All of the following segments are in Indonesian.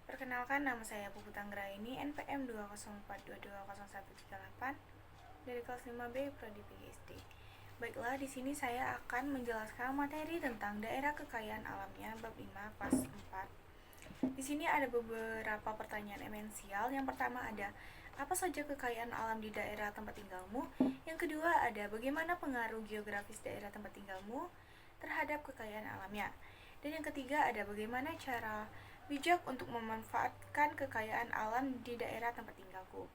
Perkenalkan, nama saya Pupu Tanggraini, NPM 204220138 dari kelas 5B Prodi PGSD. Baiklah, di sini saya akan menjelaskan materi tentang daerah kekayaan alamnya bab 5 kelas 4. Di sini ada beberapa pertanyaan esensial. Yang pertama ada, apa saja kekayaan alam di daerah tempat tinggalmu? Yang kedua ada, bagaimana pengaruh geografis daerah tempat tinggalmu terhadap kekayaan alamnya? Dan yang ketiga ada, bagaimana cara bijak untuk memanfaatkan kekayaan alam di daerah tempat tinggalku.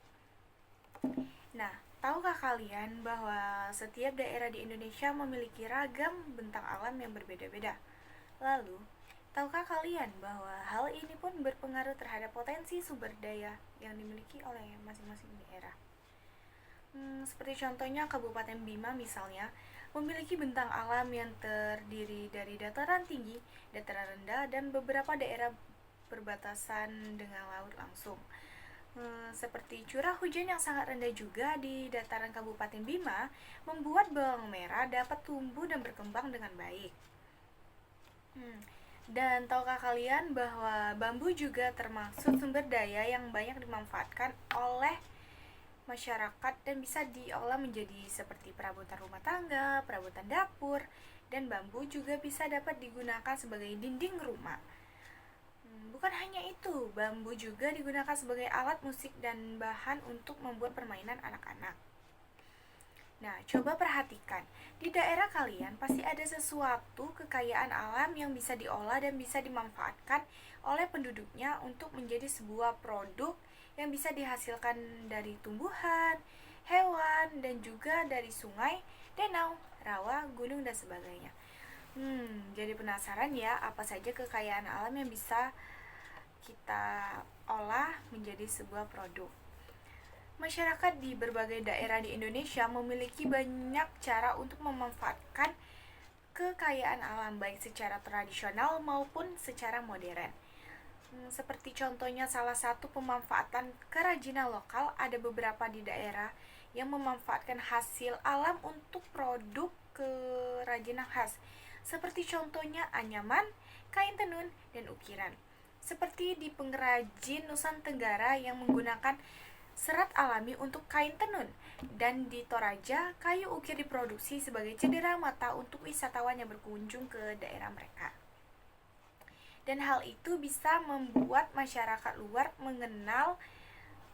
Nah, tahukah kalian bahwa setiap daerah di Indonesia memiliki ragam bentang alam yang berbeda-beda? Lalu, tahukah kalian bahwa hal ini pun berpengaruh terhadap potensi sumber daya yang dimiliki oleh masing-masing daerah? Seperti contohnya Kabupaten Bima misalnya, memiliki bentang alam yang terdiri dari dataran tinggi, dataran rendah, dan beberapa daerah berbatasan dengan laut langsung. Seperti curah hujan yang sangat rendah juga di dataran Kabupaten Bima membuat bawang merah dapat tumbuh dan berkembang dengan baik. Dan tahukah kalian bahwa bambu juga termasuk sumber daya yang banyak dimanfaatkan oleh masyarakat dan bisa diolah menjadi seperti perabotan rumah tangga, perabotan dapur, dan bambu juga bisa dapat digunakan sebagai dinding rumah. Bukan hanya itu, bambu juga digunakan sebagai alat musik dan bahan untuk membuat permainan anak-anak. Nah, coba perhatikan, di daerah kalian pasti ada sesuatu kekayaan alam yang bisa diolah dan bisa dimanfaatkan oleh penduduknya untuk menjadi sebuah produk yang bisa dihasilkan dari tumbuhan, hewan, dan juga dari sungai, danau, rawa, gunung, dan sebagainya. Jadi penasaran ya, apa saja kekayaan alam yang bisa kita olah menjadi sebuah produk. Masyarakat di berbagai daerah di Indonesia memiliki banyak cara untuk memanfaatkan kekayaan alam baik secara tradisional maupun secara modern. Seperti contohnya salah satu pemanfaatan kerajinan lokal, ada beberapa di daerah yang memanfaatkan hasil alam untuk produk kerajinan khas. Seperti contohnya anyaman, kain tenun, dan ukiran. Seperti di pengrajin Nusa Tenggara yang menggunakan serat alami untuk kain tenun, dan di Toraja kayu ukir diproduksi sebagai cendera mata untuk wisatawan yang berkunjung ke daerah mereka. Dan hal itu bisa membuat masyarakat luar mengenal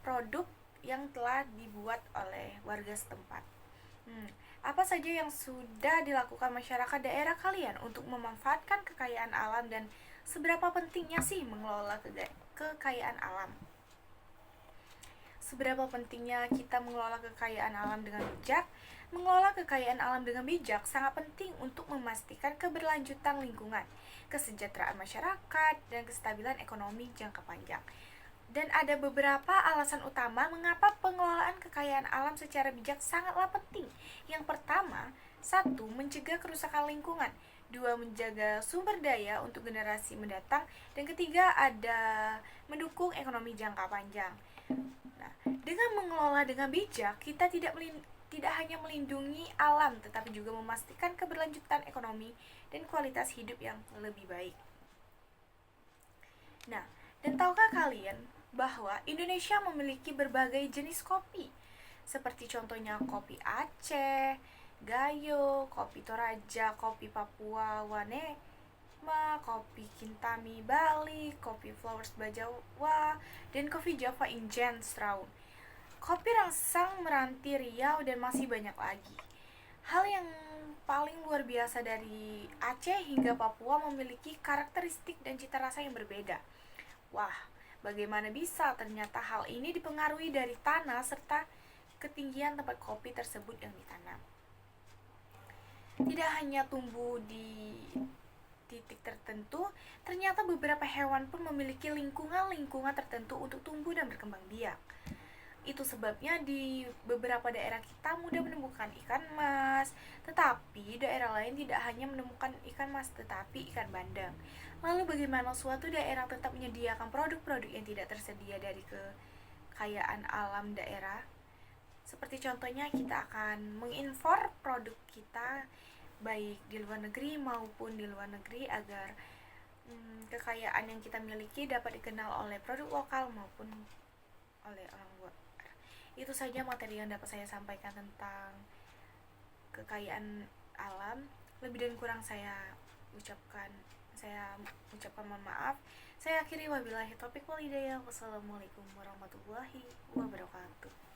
produk yang telah dibuat oleh warga setempat. Apa saja yang sudah dilakukan masyarakat daerah kalian untuk memanfaatkan kekayaan alam dan seberapa pentingnya sih mengelola kekayaan alam? Seberapa pentingnya kita mengelola kekayaan alam dengan bijak? Mengelola kekayaan alam dengan bijak sangat penting untuk memastikan keberlanjutan lingkungan, kesejahteraan masyarakat, dan kestabilan ekonomi jangka panjang. Dan ada beberapa alasan utama mengapa pengelolaan kekayaan alam secara bijak sangatlah penting. Yang pertama, 1. Mencegah kerusakan lingkungan. 2. Menjaga sumber daya untuk generasi mendatang. Dan ketiga, ada mendukung ekonomi jangka panjang. Nah, dengan mengelola dengan bijak, kita tidak hanya melindungi alam, tetapi juga memastikan keberlanjutan ekonomi dan kualitas hidup yang lebih baik. Nah, dan tahukah kalian bahwa Indonesia memiliki berbagai jenis kopi, seperti contohnya kopi Aceh, Gayo, kopi Toraja, kopi Papua Wanema, kopi Kintami Bali, kopi Flowers Bajawa, dan kopi Java Injen Straun, kopi Rangsang Meranti Riau, dan masih banyak lagi. Hal yang paling luar biasa dari Aceh hingga Papua memiliki karakteristik dan cita rasa yang berbeda. Wah, bagaimana bisa? Ternyata hal ini dipengaruhi dari tanah serta ketinggian tempat kopi tersebut yang ditanam. Tidak hanya tumbuh di titik tertentu, ternyata beberapa hewan pun memiliki lingkungan tertentu untuk tumbuh dan berkembang biak. Itu sebabnya di beberapa daerah kita mudah menemukan ikan mas, tetapi daerah lain tidak hanya menemukan ikan mas tetapi ikan bandeng. Lalu bagaimana suatu daerah tetap menyediakan produk-produk yang tidak tersedia dari kekayaan alam daerah? Seperti contohnya kita akan mengimpor produk kita baik di luar negeri maupun di luar negeri agar kekayaan yang kita miliki dapat dikenal oleh produk lokal maupun oleh orang luar. Itu saja materi yang dapat saya sampaikan tentang kekayaan alam. Lebih dan kurang saya ucapkan mohon maaf. Saya akhiri, wabillahi taufiq wal hidayah. Wassalamualaikum warahmatullahi wabarakatuh.